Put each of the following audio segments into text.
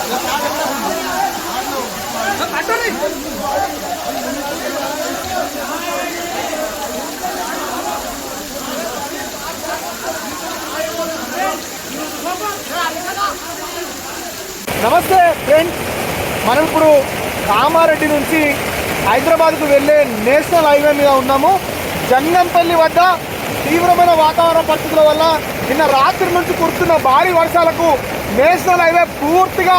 నమస్తే ఫ్రెండ్స్, మనం ఇప్పుడు కామారెడ్డి నుంచి హైదరాబాద్కు వెళ్ళే నేషనల్ హైవే మీద ఉన్నాము. జంగంపల్లి వద్ద తీవ్రమైన వాతావరణ పరిస్థితుల వల్ల నిన్న రాత్రి నుంచి కురుస్తున్న భారీ వర్షాలకు నేషనల్ హైవే పూర్తిగా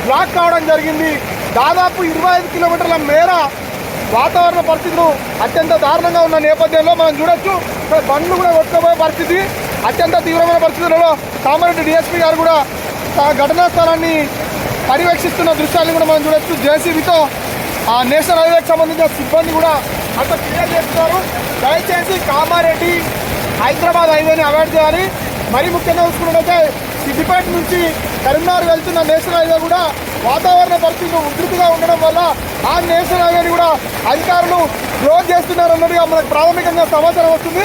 బ్లాక్ కావడం జరిగింది. దాదాపు 25 కిలోమీటర్ల మేర వాతావరణ పరిస్థితులు అత్యంత దారుణంగా ఉన్న నేపథ్యంలో మనం చూడొచ్చు, ఇక్కడ బండ్లు కూడా కొట్టుకుపోయే పరిస్థితి. అత్యంత తీవ్రమైన పరిస్థితులలో కామారెడ్డి డిఎస్పీ గారు కూడా ఘటనా స్థలాన్ని పర్యవేక్షిస్తున్న దృశ్యాన్ని కూడా మనం చూడొచ్చు. జేసీబీతో ఆ నేషనల్ హైవేకి సంబంధించిన సిబ్బంది కూడా అంత క్లియర్ చేస్తున్నారు. దయచేసి కామారెడ్డి హైదరాబాద్ హైవేని అవాయిడ్ చేయాలి. మరీ ముఖ్యంగా చూసుకున్నట్లయితే సిద్దిపేట నుంచి కరీంనగర్ వెళ్తున్న నేషనల్ హైవే కూడా వాతావరణ పరిస్థితులు ఉధృతిగా ఉండడం వల్ల ఆ నేషనల్ హైవేని కూడా అధికారులు క్లోజ్ చేస్తున్నారు అన్నట్టుగా మనకు ప్రాథమికంగా సమాచారం వస్తుంది.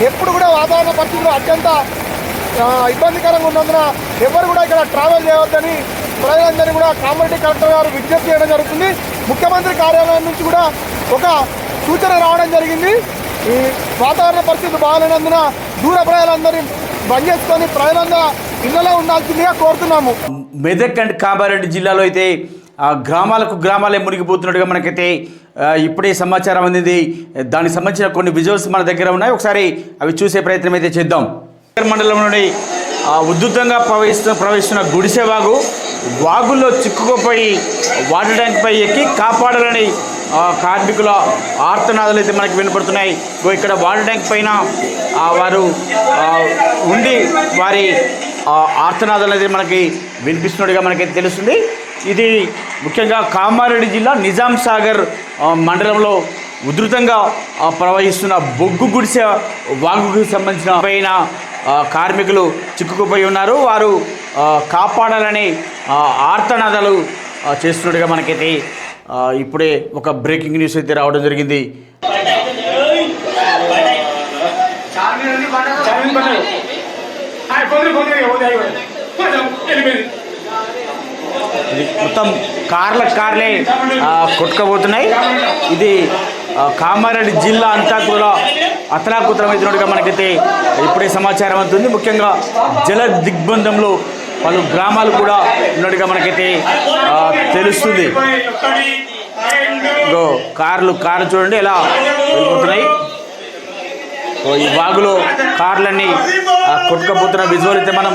ఎప్పుడు కూడా వాతావరణ పరిస్థితులు అత్యంత ఇబ్బందికరంగా ఉన్నందున ఎవరు కూడా ఇక్కడ ట్రావెల్ చేయవద్దని ప్రజలందరినీ కూడా కామారెడ్డి కలెక్టర్ గారు విజ్ఞప్తి చేయడం జరుగుతుంది. ముఖ్యమంత్రి కార్యాలయం నుంచి కూడా ఒక సూచన రావడం జరిగింది. ఈ వాతావరణ పరిస్థితులు బాగాలేనందున దూర ప్రజలందరినీ బంద్ చేసుకొని ప్రజలందరూ ఇళ్లలో ఉండాల్సిందిగా కోరుతున్నాము. మెదక్ అండ్ కామారెడ్డి జిల్లాలో అయితే గ్రామాలే మునిగిపోతున్నట్టుగా మనకైతే ఇప్పుడే సమాచారం అందింది. దానికి సంబంధించిన కొన్ని విజువల్స్ మన దగ్గర ఉన్నాయి, ఒకసారి అవి చూసే ప్రయత్నం అయితే చేద్దాం. మండలంలోని ఉధృతంగా ప్రవహిస్తున్న గుడిసె వాగుల్లో చిక్కుకుపోయి వాటర్ ట్యాంక్పై ఎక్కి కాపాడాలని కార్మికుల ఆర్తనాదాలు అయితే మనకి వినపడుతున్నాయి. ఇక్కడ వాటర్ ట్యాంక్ పైన వారు ఉండి వారి ఆర్తనాదాలు అయితే మనకి వినిపిస్తున్నట్టుగా మనకైతే తెలుస్తుంది. ఇది ముఖ్యంగా కామారెడ్డి జిల్లా నిజాం సాగర్ మండలంలో ఉధృతంగా ప్రవహిస్తున్న బొగ్గు గుడిసె వాగుకు సంబంధించిన పైన కార్మికులు చిక్కుకుపోయి ఉన్నారు. వారు కాపాడాలని ఆర్తనాదాలు చేస్తున్నట్టుగా మనకైతే ఇప్పుడే ఒక బ్రేకింగ్ న్యూస్ అయితే రావడం జరిగింది. ఇది మొత్తం కార్లే కొట్టుకోబోతున్నాయి. ఇది కామారెడ్డి జిల్లా అంతా కూడా అతలాకుతలమవుతున్నట్టుగా మనకైతే ఇప్పుడే సమాచారం అవుతుంది. ముఖ్యంగా జల దిగ్బంధంలో పలు గ్రామాలు కూడా ఉన్నట్టుగా మనకైతే తెలుస్తుంది. కార్లు చూడండి ఎలా వెళ్ళిపోతున్నాయి. ఈ వాగులో కార్లన్నీ కొట్టుకపోతున్న విజువల్ అయితే మనం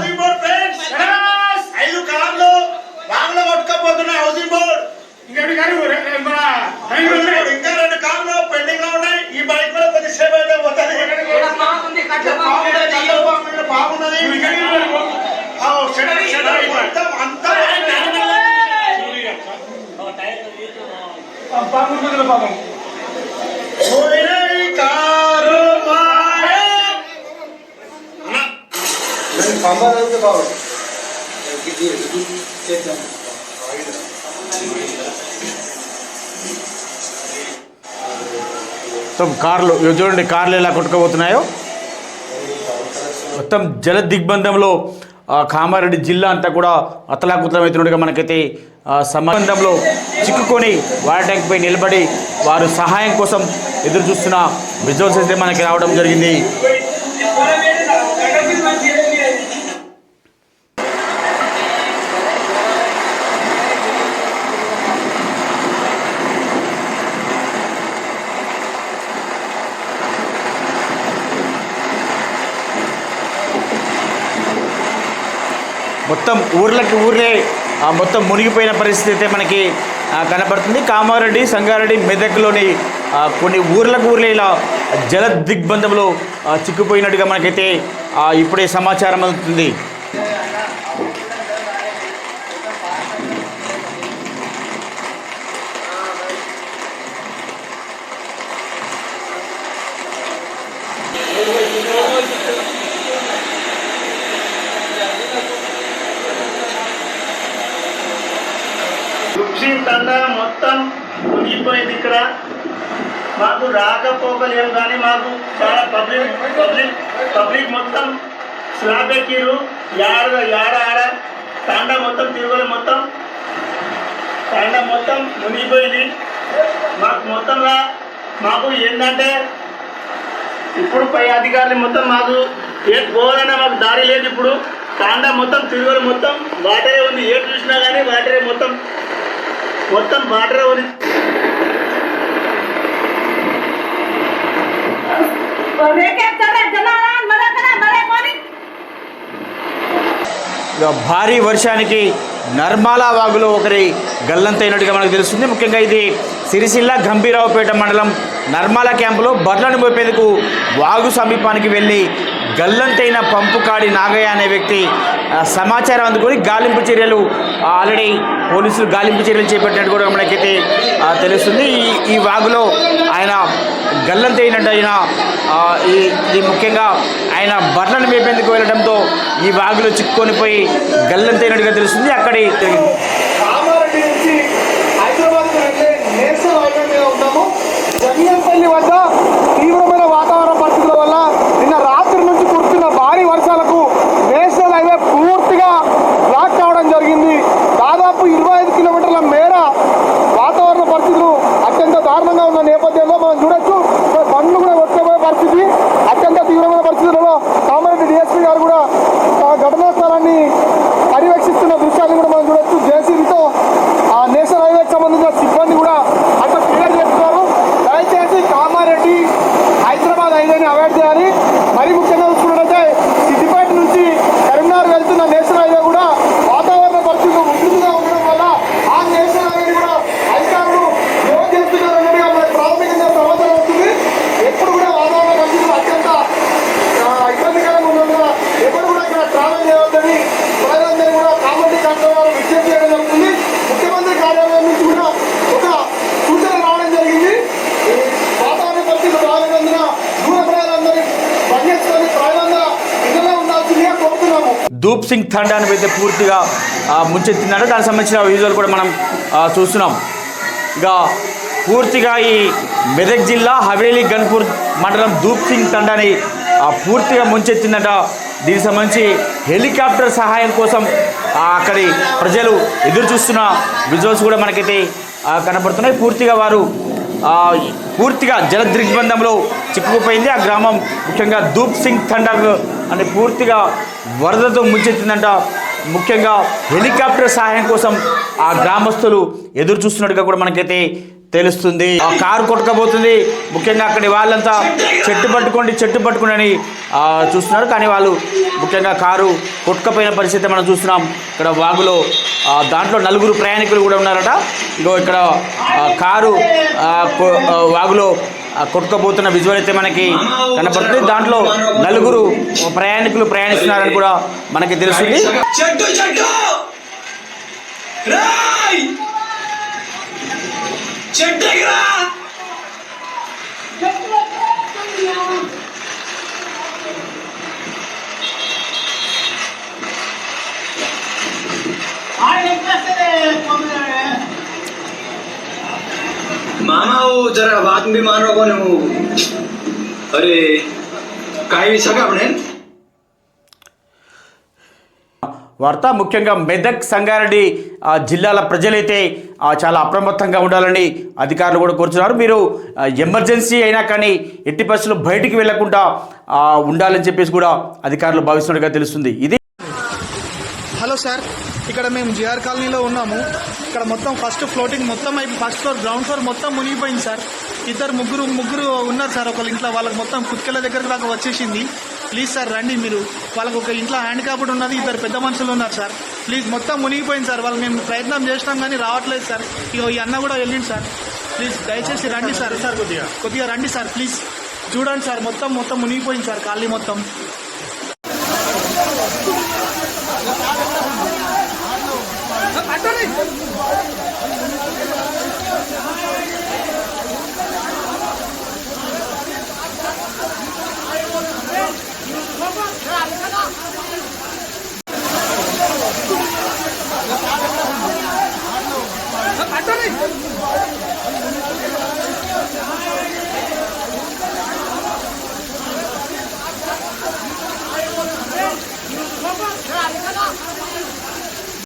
కార్లు చూడండి, కార్లు ఎలా కొట్టుకోబోతున్నాయో. మొత్తం జల దిగ్బంధంలో కామారెడ్డి జిల్లా అంతా కూడా అతలాకుతలమవుతున్నట్టుగా మనకైతే సంబంధంలో చిక్కుకొని వాటర్ ట్యాంక్పై నిలబడి వారు సహాయం కోసం ఎదురు చూస్తున్న విజువల్స్ అయితే మనకి రావడం జరిగింది. మొత్తం ఊర్లే మొత్తం మునిగిపోయిన పరిస్థితి అయితే మనకి కనపడుతుంది. కామారెడ్డి, సంగారెడ్డి, మెదక్లోని కొన్ని ఊర్లే ఇలా జల దిగ్బంధంలో చిక్కుపోయినట్టుగా మనకైతే ఇప్పుడే సమాచారం అందుతుంది. తండ మొత్తం మునిగిపోయింది. ఇక్కడ మాకు రాకపోకలేము, కానీ మాకు చాలా పబ్లిక్ మొత్తం స్లాబ్ ఎక్కిరు. ఆడ తండ మొత్తం తిరుగులు మొత్తం తాండ మొత్తం మునిగిపోయింది. మాకు ఏంటంటే ఇప్పుడు పై అధికారులు మొత్తం మాకు పోవాలన్నా మాకు దారి లేదు. ఇప్పుడు తాండ మొత్తం తిరుగులు మొత్తం వాటరే ఉంది. ఏడు చూసినా కానీ వాటరే మొత్తం వాటరే ఉంది. భారీ వర్షానికి నర్మాలా వాగులో ఒకరి గల్లంతైనట్టుగా మనకు తెలుస్తుంది. ముఖ్యంగా ఇది సిరిసిల్ల గంభీరావుపేట మండలం నర్మాలా క్యాంపులో బర్లను మోపేందుకు వాగు సమీపానికి వెళ్ళి గల్లంతైన పంపుకాడి నాగయ్య అనే వ్యక్తి సమాచారం అందుకొని గాలింపు చర్యలు ఆల్రెడీ పోలీసులు గాలింపు చర్యలు చేపట్టినట్టు కూడా మనకైతే తెలుస్తుంది. ఈ వాగులో ఆయన గల్లంతైనట్టు అయిన ఇది ముఖ్యంగా ఆయన బర్లను మేపేందుకు వెళ్ళడంతో ఈ వాగులో చిక్కుకొని పోయి గల్లంతైనట్టుగా తెలుస్తుంది. అక్కడి కామారెడ్డి నుంచి హైదరాబాద్కు వెళ్ళే నేషనల్ హైవే మీద ఉన్నాము. జంగంపల్లి వద్ద తీవ్రమైన వాతావరణ పరిస్థితుల వల్ల నిన్న రాత్రి నుంచి కురుస్తున్న భారీ వర్షాలకు నేషనల్ హైవే పూర్తిగా బ్లాక్ కావడం జరిగింది. దాదాపు 25 కిలోమీటర్ల మేర వాతావరణ పరిస్థితులు అత్యంత దారుణంగా ఉన్న నేపథ్యంలో మనం చూడొచ్చు. బండ్లు కూడా వచ్చేపోయే పరిస్థితి, అత్యంత తీవ్రమైన పరిస్థితులలో కామారెడ్డి డిఎస్పీ గారు కూడా ఘటనా స్థలాన్ని పర్యవేక్షిస్తున్న దృశ్యాన్ని కూడా మనం చూడొచ్చు. జేసీబీతో నేషనల్ హైవేకి సంబంధించిన సిబ్బంది కూడా అక్కడ క్లియర్ చేస్తున్నారు. దయచేసి కామారెడ్డి హైదరాబాద్ హైవేని అవాయిడ్ చేయాలి. మరీ ముఖ్యంగా చూసుకున్నట్లయితే సిద్దిపేట నుంచి కరీంనగర్ వెళ్తున్న నేషనల్ హైవే కూడా వాతావరణ పరిస్థితులు ఉధృతిగా ఉండడం వల్ల ఆ నేషనల్ హైవేని కూడా అధికారులు క్లోజ్ చేస్తున్నారన్నట్టుగా మనకు ప్రాథమికంగా సమాచారం వస్తుంది. ఎప్పుడు కూడా వాతావరణ పరిస్థితులు అత్యంత ఇబ్బందికరంగా ఉన్నందున ఎప్పుడు కూడా ఇక్కడ ట్రావెల్ చేయవద్దని ప్రజలందరూ కూడా కామారెడ్డి కంట్రోల్ వారు విజ్ఞప్తి చేయడం జరుగుతుంది. ముఖ్యమంత్రి కార్యాలయం నుంచి కూడా ఒక సూచన రావడం జరిగింది. వాతావరణ పరిస్థితులు బాగున్నందున దూర ప్రజలందరినీ బంధించుకొని ప్రజలందరూ ఇళ్లలో ఉండాల్సిందిగా కోరుతున్నాము. ధూప్ సింగ్ తండాను అయితే పూర్తిగా ముంచెత్తిందంటే దానికి సంబంధించిన విజువల్ కూడా మనం చూస్తున్నాం. ఇక పూర్తిగా ఈ మెదక్ జిల్లా హవేలీ గన్పూర్ మండలం ధూప్ సింగ్ తండాని పూర్తిగా ముంచెత్తిందట. దీనికి సంబంధించి హెలికాప్టర్ సహాయం కోసం అక్కడి ప్రజలు ఎదురు చూస్తున్న విజువల్స్ కూడా మనకైతే కనపడుతున్నాయి. పూర్తిగా వారు పూర్తిగా జల దిగ్బంధంలో చిక్కుకుపోయింది ఆ గ్రామం. ముఖ్యంగా ధూప్ సింగ్ తండా అంటే పూర్తిగా వరదతో ముంచెత్తిందంట. ముఖ్యంగా హెలికాప్టర్ సహాయం కోసం ఆ గ్రామస్తులు ఎదురు చూస్తున్నట్టుగా కూడా మనకైతే తెలుస్తుంది. ఆ కారు కొట్టుకపోతుంది. ముఖ్యంగా అక్కడి వాళ్ళంతా చెట్టు పట్టుకోండి అని చూస్తున్నారు. కానీ వాళ్ళు ముఖ్యంగా కారు కొట్టుకపోయిన పరిస్థితి మనం చూస్తున్నాం. ఇక్కడ వాగులో దాంట్లో 4 ప్రయాణికులు కూడా ఉన్నారట. ఇగో ఇక్కడ కారు వాగులో కొట్టుకపోతున్న విజువల్ అయితే మనకి కనపడుతుంది. దాంట్లో 4 ప్రయాణికులు ప్రయాణిస్తున్నారని కూడా మనకి తెలుస్తుంది. मामा वो जरा बात भी मानो को अरे काही सका अपने వార్త ముఖ్యంగా మెదక్ సంగారెడ్డి జిల్లాల ప్రజలైతే చాలా అప్రమత్తంగా ఉండాలని అధికారులు కూడా కోరుతున్నారు. మీరు ఎమర్జెన్సీ అయినా కానీ ఎట్టి పరిస్థితుల్లో బయటికి వెళ్లకుండా ఉండాలని చెప్పేసి కూడా అధికారులు భావిస్తున్నట్టుగా తెలుస్తుంది. ఇది హలో సార్, ఇక్కడ మేము జిఆర్ కాలనీలో ఉన్నాము. ఇక్కడ మొత్తం ఫస్ట్ ఫ్లోటింగ్ మొత్తం ఫస్ట్ ఫ్లోర్ గ్రౌండ్ ఫ్లోర్ మొత్తం మునిగిపోయింది సార్. ముగ్గురు ఉన్నారు సార్ ఒకళ్ళ ఇంట్లో. వాళ్ళకి మొత్తం కుత్కెల దగ్గరకు దాకా వచ్చేసింది. ప్లీజ్ సార్ రండి మీరు. వాళ్ళకి ఒక ఇంట్లో హ్యాండిక్యాప్డ్ ఉన్నది, 2 పెద్ద మనుషులు ఉన్నారు సార్. ప్లీజ్ మొత్తం మునిగిపోయింది సార్. వాళ్ళు మేము ప్రయత్నం చేసినాం కానీ రావట్లేదు సార్. ఈ అన్న కూడా వెళ్ళింది సార్. ప్లీజ్ దయచేసి రండి సార్. కొద్దిగా రండి సార్ ప్లీజ్. చూడండి సార్ మొత్తం మునిగిపోయింది సార్ కాలనీ మొత్తం.